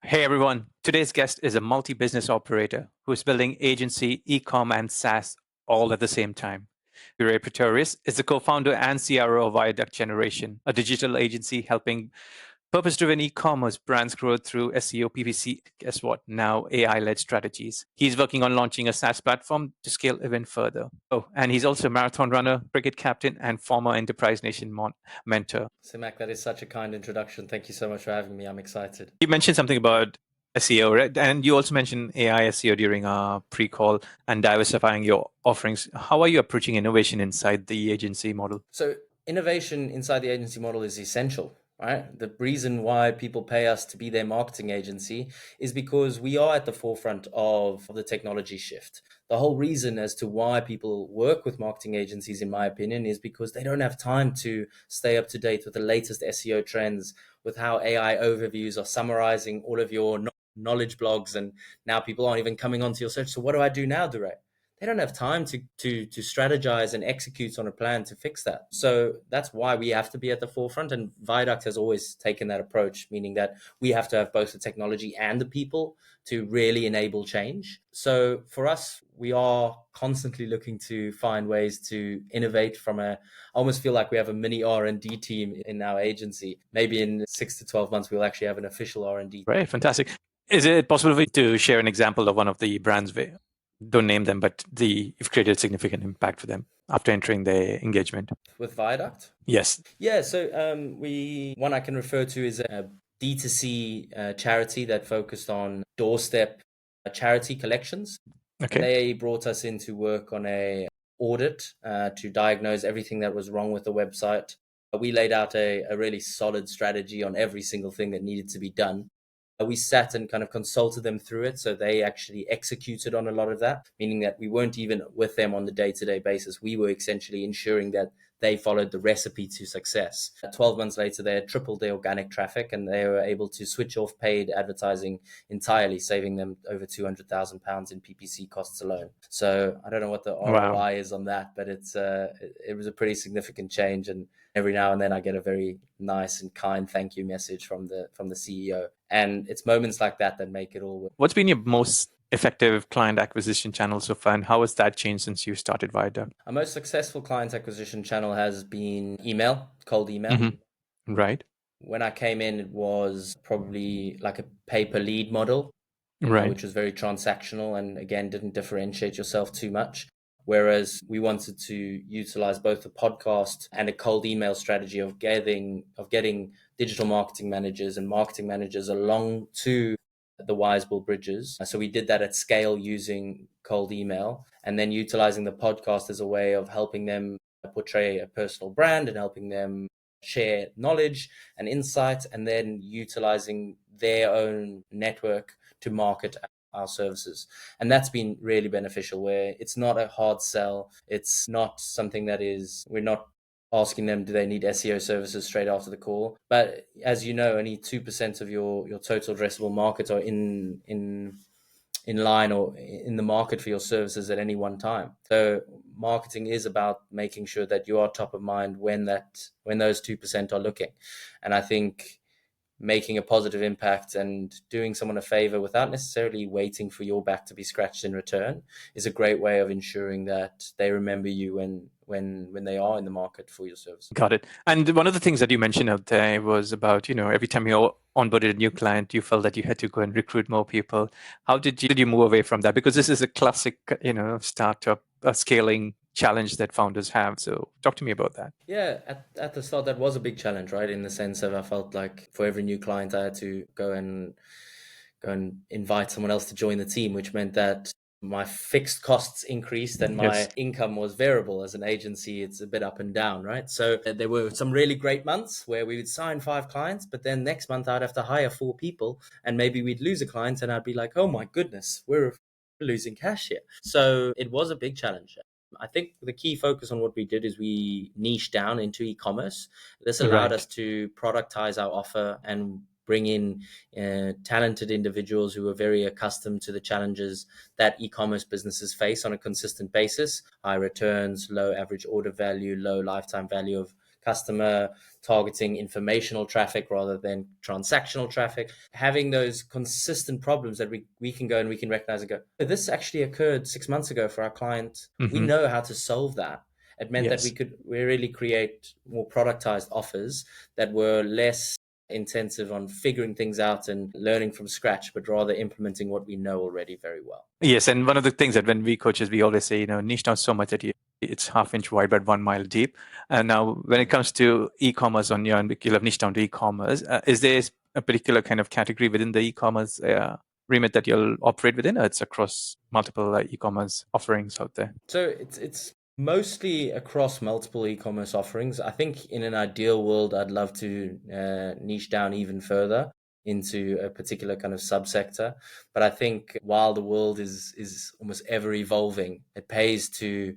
Hey everyone, today's guest is a multi-business operator who is building agency, e-com, and SaaS all at the same time. Duray Pretorius is the co-founder and CRO of Viaduct Generation, a digital agency helping purpose-driven e-commerce brands grow through SEO, PPC, guess what? Now AI-led strategies. He's working on launching a SaaS platform to scale even further. Oh, and he's also a marathon runner, brigade captain, and former Enterprise Nation mentor. Simak, that is such a kind introduction. Thank you so much for having me. I'm excited. You mentioned something about SEO, right? And you also mentioned AI SEO during our pre-call and diversifying your offerings. How are you approaching innovation inside the agency model? So, innovation inside the agency model is essential, right? The reason why people pay us to be their marketing agency is because we are at the forefront of the technology shift. The whole reason as to why people work with marketing agencies, in my opinion, is because they don't have time to stay up to date with the latest SEO trends, with how AI overviews are summarizing all of your knowledge blogs, and now people aren't even coming onto your search. So what do I do now, Duray? They don't have time to strategize and execute on a plan to fix that. So that's why we have to be at the forefront. And Viaduct has always taken that approach, meaning that we have to have both the technology and the people to really enable change. So for us, we are constantly looking to find ways to innovate I almost feel like we have a mini R&D team in our agency. Maybe in 6 to 12 months, we'll actually have an official R&D. Right, fantastic. Is it possible for you to share an example of one of the brands where, don't name them, but you've created significant impact for them after entering the engagement? With Viaduct? Yes. Yeah, so one I can refer to is a D2C charity that focused on doorstep charity collections. And Okay. they brought us in to work on a audit to diagnose everything that was wrong with the website. We laid out a really solid strategy on every single thing that needed to be done. We sat and kind of consulted them through it. So they actually executed on a lot of that, meaning that we weren't even with them on the day-to-day basis. We were essentially ensuring that they followed the recipe to success. 12 months later, they had tripled their organic traffic and they were able to switch off paid advertising entirely, saving them over £200,000 in PPC costs alone. So I don't know what the ROI is on that, but it was a pretty significant change. And every now and then I get a very nice and kind thank you message from the CEO. And it's moments like that that make it all work. What's been your most effective client acquisition channel so far, and how has that changed since you started Viaduct? Our most successful client acquisition channel has been email, cold email. Mm-hmm. Right. When I came in, it was probably like a pay-per lead model, Right. which was very transactional and again didn't differentiate yourself too much. Whereas we wanted to utilize both a podcast and a cold email strategy of getting digital marketing managers and marketing managers along to the Wisebull bridges. So we did that at scale using cold email and then utilizing the podcast as a way of helping them portray a personal brand and helping them share knowledge and insight, and then utilizing their own network to market our services. And that's been really beneficial, where it's not a hard sell. It's not something that we're not asking them, do they need SEO services straight after the call? But as you know, only 2% of your total addressable market are in line or in the market for your services at any one time. So marketing is about making sure that you are top of mind when those 2% are looking. And I think making a positive impact and doing someone a favor without necessarily waiting for your back to be scratched in return is a great way of ensuring that they remember you when they are in the market for your service. Got it. And one of the things that you mentioned out there was about, every time you onboarded a new client, you felt that you had to go and recruit more people. How did you move away from that? Because this is a classic, startup scaling challenge that founders have. So talk to me about that. Yeah, at the start, that was a big challenge, right? In the sense of I felt like for every new client, I had to go and invite someone else to join the team, which meant that my fixed costs increased and my income was variable. As an agency, it's a bit up and down, right? So there were some really great months where we would sign 5 clients, but then next month I'd have to hire 4 people and maybe we'd lose a client and I'd be like, oh my goodness, we're losing cash here. So it was a big challenge. I think the key focus on what we did is we niched down into e-commerce. This allowed us to productize our offer and bring in talented individuals who are very accustomed to the challenges that e-commerce businesses face on a consistent basis: high returns, low average order value, low lifetime value of customer targeting informational traffic rather than transactional traffic, having those consistent problems that we can go and we can recognize and go, "Oh, this actually occurred 6 months ago for our client. We know how to solve that." It meant that Yes. we really create more productized offers that were less intensive on figuring things out and learning from scratch, but rather implementing what we know already very well. Yes, and one of the things that when we coaches, we always say, niche down so much that it's half-inch wide but 1 mile deep. And now, when it comes to e-commerce on your end, you'll have niche down to e-commerce. Is there a particular kind of category within the e-commerce remit that you'll operate within, or it's across multiple e-commerce offerings out there? So it's mostly across multiple e-commerce offerings. I think in an ideal world, I'd love to niche down even further into a particular kind of subsector. But I think while the world is almost ever evolving, it pays to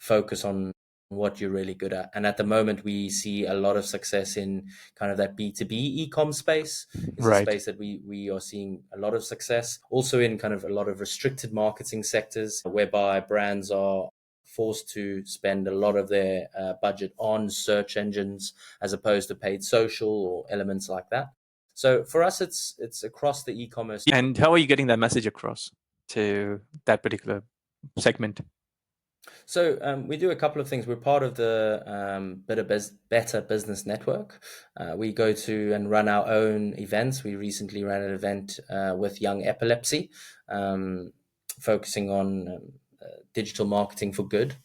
focus on what you're really good at. And at the moment, we see a lot of success in kind of that B2B e-com space is a Right. space that we are seeing a lot of success. Also in kind of a lot of restricted marketing sectors whereby brands are forced to spend a lot of their budget on search engines as opposed to paid social or elements like that. So for us, it's across the e-commerce. And how are you getting that message across to that particular segment? So we do a couple of things. We're part of the Better Business Network. We go to and run our own events. We recently ran an event with Young Epilepsy, focusing on digital marketing for good.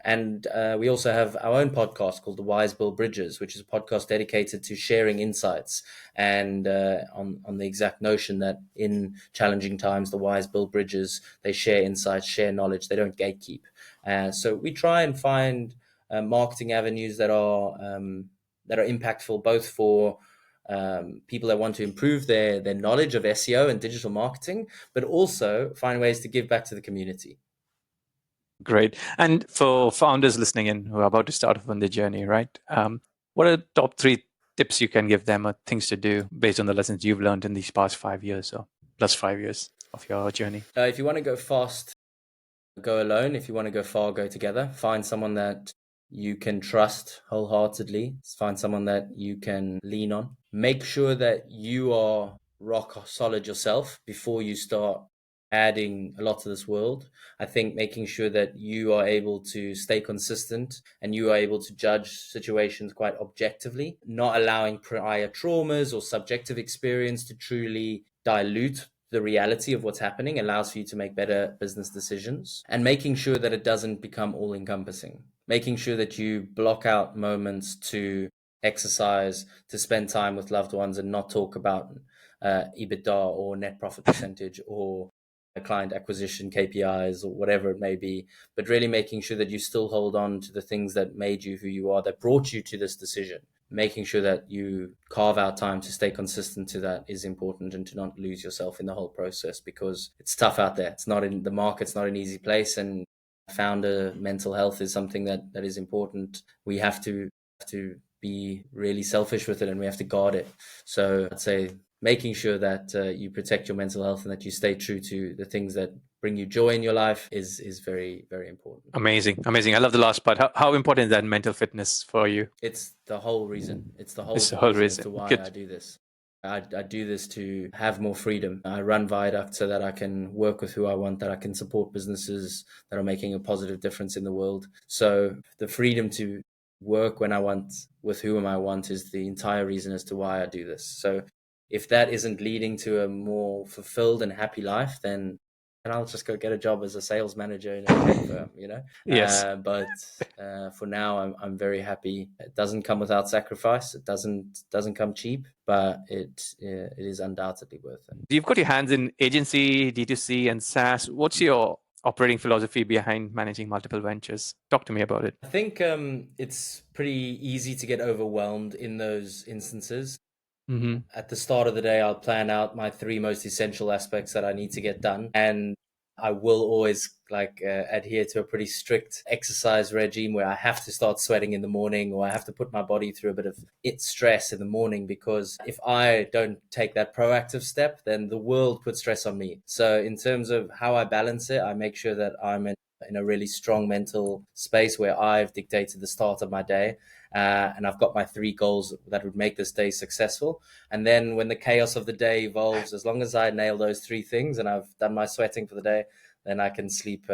And we also have our own podcast called The Wise Build Bridges, which is a podcast dedicated to sharing insights and on the exact notion that in challenging times, the wise build bridges. They share insights, share knowledge. They don't gatekeep. So we try and find marketing avenues that are impactful both for people that want to improve their knowledge of SEO and digital marketing, but also find ways to give back to the community. Great. And for founders listening in who are about to start off on their journey, right? What are the top 3 tips you can give them or things to do based on the lessons you've learned in these past 5 years or plus 5 years of your journey? If you want to go fast, go alone. If you want to go far, go together. Find someone that you can trust wholeheartedly. Find someone that you can lean on. Make sure that you are rock solid yourself before you start adding a lot to this world. I think making sure that you are able to stay consistent and you are able to judge situations quite objectively, not allowing prior traumas or subjective experience to truly dilute the reality of what's happening, allows for you to make better business decisions, and making sure that it doesn't become all encompassing, making sure that you block out moments to exercise, to spend time with loved ones and not talk about EBITDA or net profit percentage or client acquisition KPIs or whatever it may be, but really making sure that you still hold on to the things that made you who you are, that brought you to this decision. Making sure that you carve out time to stay consistent to that is important, and to not lose yourself in the whole process, because it's tough out there. It's not in the market's not an easy place, and founder mental health is something that is important. We have to be really selfish with it, and we have to guard it. So I'd say making sure that you protect your mental health and that you stay true to the things that bring you joy in your life is very, very important. Amazing. I love the last part. How important is that mental fitness for you? It's the whole reason. It's the whole It's the whole reason as reason. to why Good. I do this. I do this to have more freedom. I run Viaduct so that I can work with who I want, that I can support businesses that are making a positive difference in the world. So the freedom to work when I want, with whom I want, is the entire reason as to why I do this. So if that isn't leading to a more fulfilled and happy life, then I'll just go get a job as a sales manager in a tech firm, Yes. But for now, I'm very happy. It doesn't come without sacrifice. It doesn't come cheap, but it is undoubtedly worth it. You've got your hands in agency, D2C, and SaaS. What's your operating philosophy behind managing multiple ventures? Talk to me about it. I think it's pretty easy to get overwhelmed in those instances. Mm-hmm. At the start of the day, I'll plan out my 3 most essential aspects that I need to get done. And I will always adhere to a pretty strict exercise regime where I have to start sweating in the morning, or I have to put my body through a bit of stress in the morning, because if I don't take that proactive step, then the world puts stress on me. So in terms of how I balance it, I make sure that I'm in a really strong mental space where I've dictated the start of my day. And I've got my 3 goals that would make this day successful. And then when the chaos of the day evolves, as long as I nail those 3 things and I've done my sweating for the day, then I can sleep.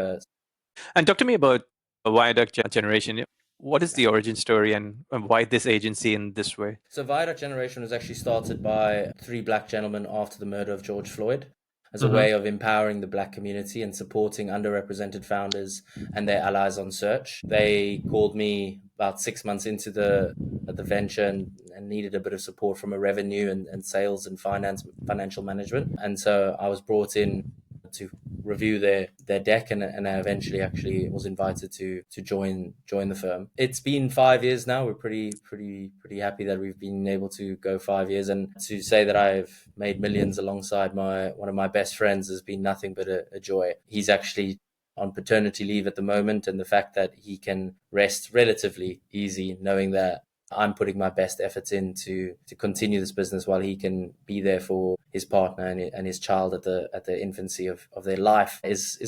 And talk to me about Viaduct Generation. What is the origin story and why this agency in this way? So Viaduct Generation was actually started by 3 black gentlemen after the murder of George Floyd as a way of empowering the black community and supporting underrepresented founders and their allies on search. They called me about 6 months into the venture and needed a bit of support from a revenue and sales and financial management. And so I was brought in to review their deck, and I eventually actually was invited to join the firm. It's been 5 years now. We're pretty happy that we've been able to go 5 years, and to say that I've made millions alongside one of my best friends has been nothing but a joy. He's actually on paternity leave at the moment, and the fact that he can rest relatively easy knowing that I'm putting my best efforts in to continue this business while he can be there for his partner and his child at the infancy of their life is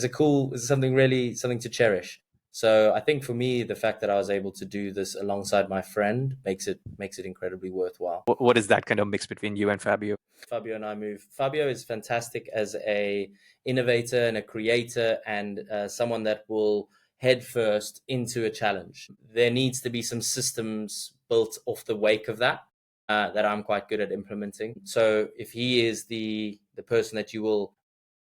something to cherish. So I think for me, the fact that I was able to do this alongside my friend makes it incredibly worthwhile. What is that kind of mix between you and Fabio? Fabio and I move. Fabio is fantastic as a innovator and a creator, and someone that will head first into a challenge. There needs to be some systems built off the wake of that that I'm quite good at implementing. So if he is the person that you will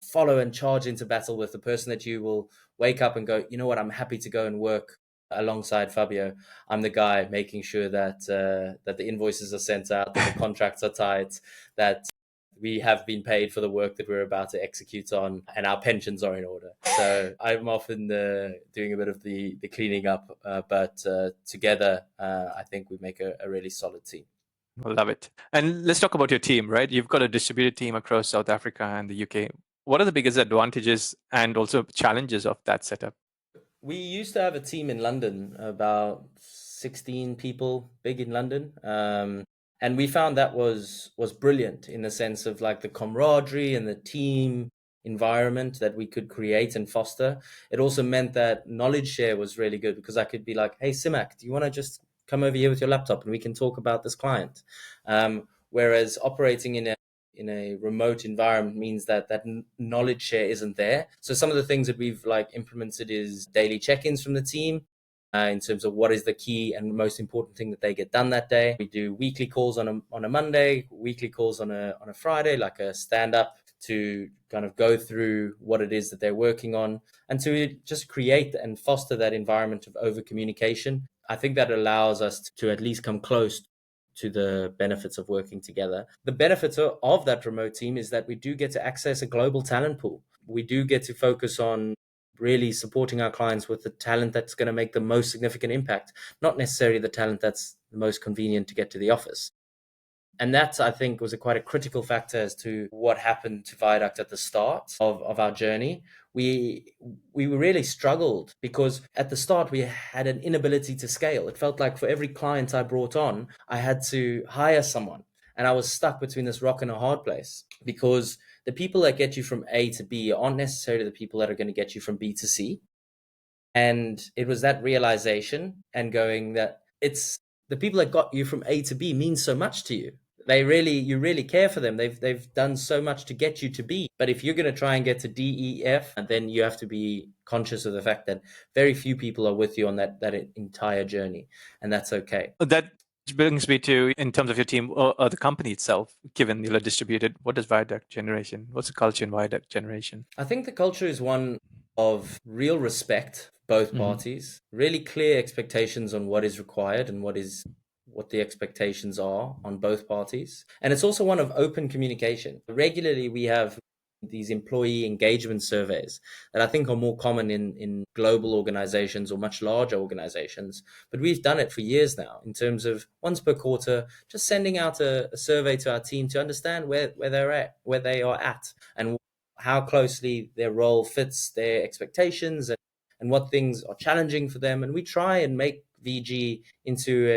follow and charge into battle with, the person that you will wake up and go, you know what, I'm happy to go and work alongside Fabio. I'm the guy making sure that the invoices are sent out, that the contracts are tight, that we have been paid for the work that we're about to execute on, and our pensions are in order. So I'm often doing a bit of the cleaning up, but together, I think we make a really solid team. I love it. And let's talk about your team, right? You've got a distributed team across South Africa and the UK. What are the biggest advantages and also challenges of that setup? We used to have a team in London, about 16 people, big in London. And we found that was brilliant in the sense of like the camaraderie and the team environment that we could create and foster. It also meant that knowledge share was really good because I could be like, hey, Simak, do you want to just come over here with your laptop and we can talk about this client? Whereas operating in a remote environment means that knowledge share isn't there. So some of the things that we've like implemented is daily check-ins from the team in terms of what is the key and most important thing that they get done that day. We do weekly calls on a Monday, weekly calls on a Friday, like a stand-up to kind of go through what it is that they're working on and to just create and foster that environment of over communication. I think that allows us to at least come close to the benefits of working together. The benefit of that remote team is that we do get to access a global talent pool. We do get to focus on really supporting our clients with the talent that's going to make the most significant impact, not necessarily the talent that's the most convenient to get to the office. And that, I think, was quite a critical factor as to what happened to Viaduct at the start of our journey. We really struggled because at the start we had an inability to scale. It felt like for every client I brought on, I had to hire someone. And I was stuck between this rock and a hard place because the people that get you from A to B aren't necessarily the people that are going to get you from B to C. And it was that realization and going that it's the people that got you from A to B mean so much to you. You really care for them. They've done so much to get you to B. But if you're going to try and get to D, E, F, then you have to be conscious of the fact that very few people are with you on that entire journey, and that's okay. That brings me to, in terms of your team or the company itself, given you're distributed, what is Viaduct Generation? What's the culture in Viaduct Generation? I think the culture is one of real respect, both parties, really clear expectations on what is required and what the expectations are on both parties. And it's also one of open communication. Regularly, we have these employee engagement surveys that I think are more common in global organizations or much larger organizations. But we've done it for years now in terms of once per quarter, just sending out a survey to our team to understand where they are at, and how closely their role fits their expectations and what things are challenging for them. And we try and make VG into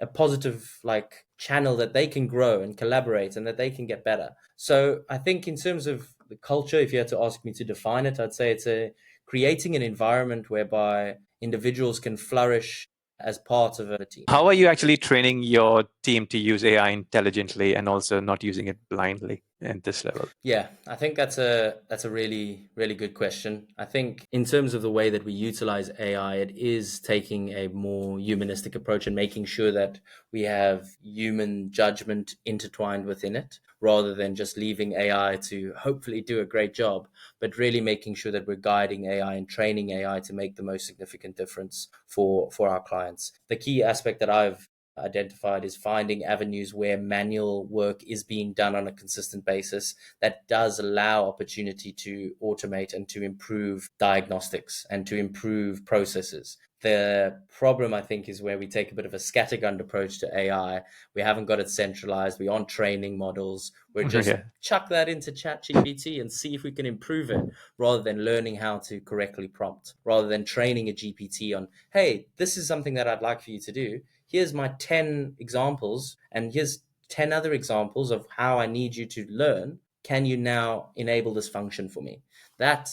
a positive like channel that they can grow and collaborate and that they can get better. So I think in terms of the culture, if you had to ask me to define it, I'd say it's a creating an environment whereby individuals can flourish as part of a team. How are you actually training your team to use AI intelligently and also not using it blindly at this level? Yeah, I think that's a really, really good question. I think in terms of the way that we utilize AI, it is taking a more humanistic approach and making sure that we have human judgment intertwined within it, rather than just leaving AI to hopefully do a great job, but really making sure that we're guiding AI and training AI to make the most significant difference for our clients. The key aspect that I've identified is finding avenues where manual work is being done on a consistent basis that does allow opportunity to automate and to improve diagnostics and to improve processes. The problem, I think, is where we take a bit of a scattergun approach to AI. We haven't got it centralized. We aren't training models. We're just chuck that into ChatGPT and see if we can improve it, rather than learning how to correctly prompt, rather than training a GPT on, hey, this is something that I'd like for you to do. Here's my 10 examples, and here's 10 other examples of how I need you to learn. Can you now enable this function for me?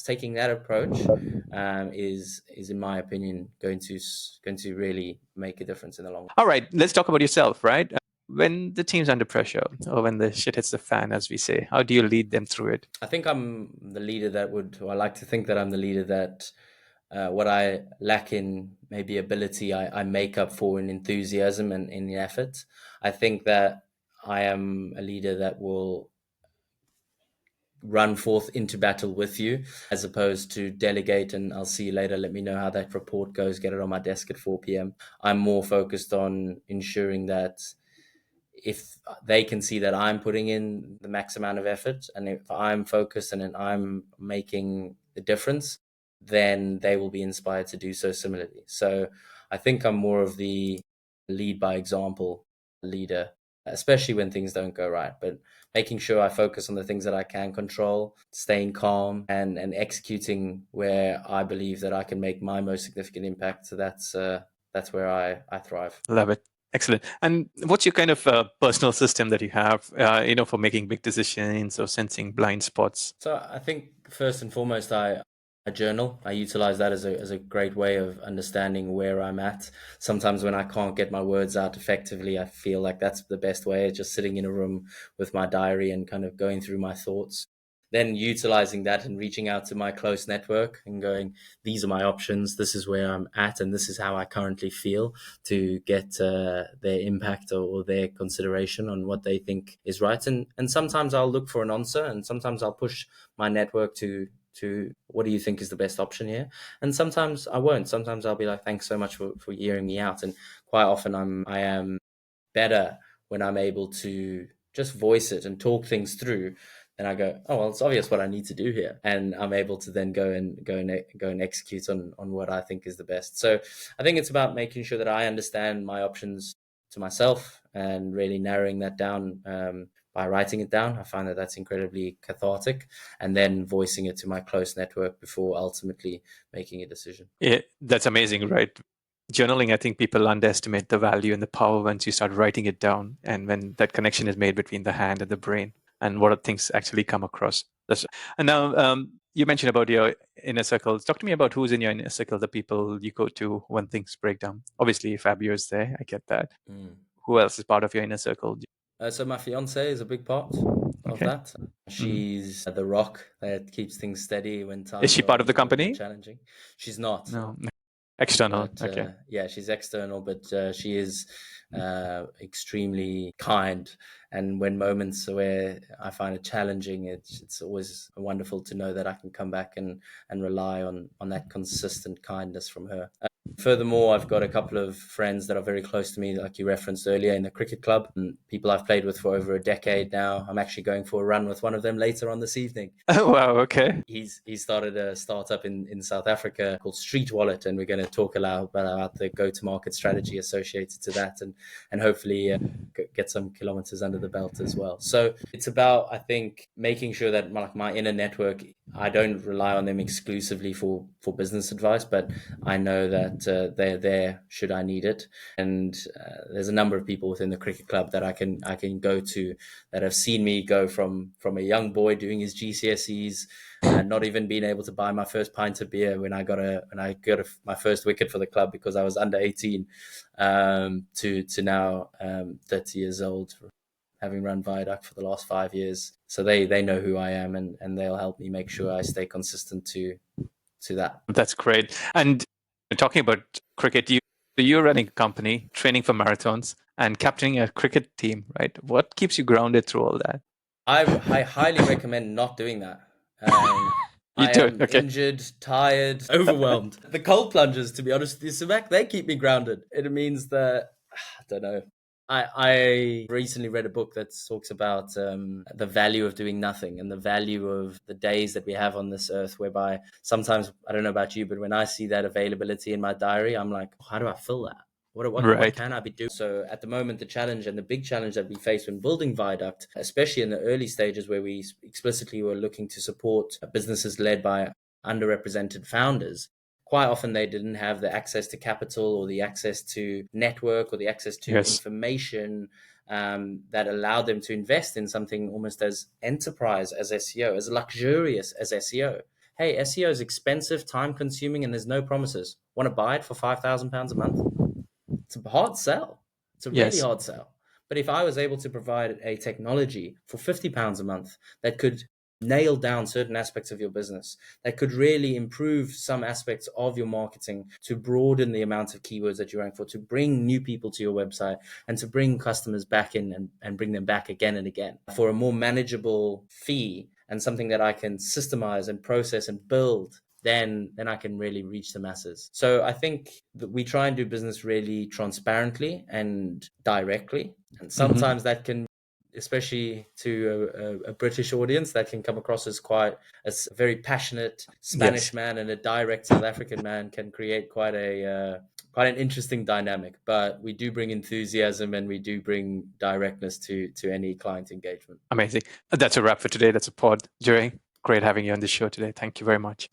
Taking that approach is in my opinion going to really make a difference in the long run. All right, let's talk about yourself, right? When the team's under pressure or when the shit hits the fan, as we say, how do you lead them through it? I think I'm the leader I like to think that I'm the leader that what I lack in maybe ability, I make up for in enthusiasm and in effort. I think that I am a leader that will run forth into battle with you, as opposed to delegate and I'll see you later, let me know how that report goes, get it on my desk at 4 p.m. I'm more focused on ensuring that if they can see that I'm putting in the max amount of effort, and if I'm focused and I'm making the difference, then they will be inspired to do so similarly. So I think I'm more of the lead by example leader, especially when things don't go right, but making sure I focus on the things that I can control, staying calm and executing where I believe that I can make my most significant impact. So that's where I thrive. Love it. Excellent. And what's your kind of personal system that you have, for making big decisions or sensing blind spots? So I think first and foremost, I journal. I utilize that as a great way of understanding where I'm at. Sometimes when I can't get my words out effectively, I feel like that's the best way, just sitting in a room with my diary and kind of going through my thoughts. Then utilizing that and reaching out to my close network and going, these are my options, this is where I'm at, and this is how I currently feel, to get their impact or their consideration on what they think is right. And sometimes I'll look for an answer, and sometimes I'll push my network to what do you think is the best option here? And sometimes I won't. Sometimes I'll be like, thanks so much for hearing me out. And quite often I am better when I'm able to just voice it and talk things through. And I go, oh, well, it's obvious what I need to do here. And I'm able to then go and execute on what I think is the best. So I think it's about making sure that I understand my options to myself and really narrowing that down by writing it down. I find that that's incredibly cathartic, and then voicing it to my close network before ultimately making a decision. Yeah, that's amazing, right? Journaling, I think people underestimate the value and the power once you start writing it down, and when that connection is made between the hand and the brain and what things actually come across. And now you mentioned about your inner circles. Talk to me about who's in your inner circle, the people you go to when things break down. Obviously, Fabio is there. I get that. Who else is part of your inner circle? So my fiance is a big part of that. She's the rock that keeps things steady when times is she part of the company? Challenging. She's not. No, external. But, okay. Yeah, she's external, but she is extremely kind. And when moments where I find it challenging, it's always wonderful to know that I can come back and rely on that consistent kindness from her. Furthermore, I've got a couple of friends that are very close to me, like you referenced earlier, in the cricket club, and people I've played with for over a decade now. I'm actually going for a run with one of them later on this evening. Oh, wow, okay. He started a startup in South Africa called Street Wallet, and we're going to talk about the go-to-market strategy associated to that, and hopefully get some kilometers under the belt as well. So it's about, I think, making sure that my inner network, I don't rely on them exclusively for business advice, but I know that that they're there should I need it. And there's a number of people within the cricket club that I can go to that have seen me go from a young boy doing his GCSEs, not even being able to buy my first pint of beer when I got my first wicket for the club because I was under 18, to now 30 years old, having run Viaduct for the last 5 years. So they know who I am, and they'll help me make sure I stay consistent to that. That's great. And talking about cricket, you're running a company, training for marathons, and captaining a cricket team, right? What keeps you grounded through all that? I highly recommend not doing that. You I do am it, okay. injured, tired, overwhelmed. The cold plungers, to be honest with you, Sumak, they keep me grounded. It means that, I don't know. I recently read a book that talks about the value of doing nothing and the value of the days that we have on this earth, whereby sometimes, I don't know about you, but when I see that availability in my diary, I'm like, how do I fill that? What Right. can I be doing? So at the moment, the challenge and the big challenge that we face when building Viaduct, especially in the early stages where we explicitly were looking to support businesses led by underrepresented founders, quite often they didn't have the access to capital or the access to network or the access to Yes. information that allowed them to invest in something almost as enterprise as SEO, as luxurious as SEO. Hey, SEO is expensive, time consuming, and there's no promises. Want to buy it for £5,000 a month? It's a hard sell. It's a really Yes. hard sell. But if I was able to provide a technology for £50 a month that could nail down certain aspects of your business, that could really improve some aspects of your marketing, to broaden the amount of keywords that you rank for, to bring new people to your website, and to bring customers back in and bring them back again and again for a more manageable fee, and something that I can systemize and process and build, then I can really reach the masses. So I think that we try and do business really transparently and directly. And sometimes that can, especially to a British audience, that can come across as a very passionate Spanish man and a direct South African man can create quite an interesting dynamic. But we do bring enthusiasm and we do bring directness to any client engagement. Amazing. That's a wrap for today. That's a pod. Duray, great having you on the show today. Thank you very much.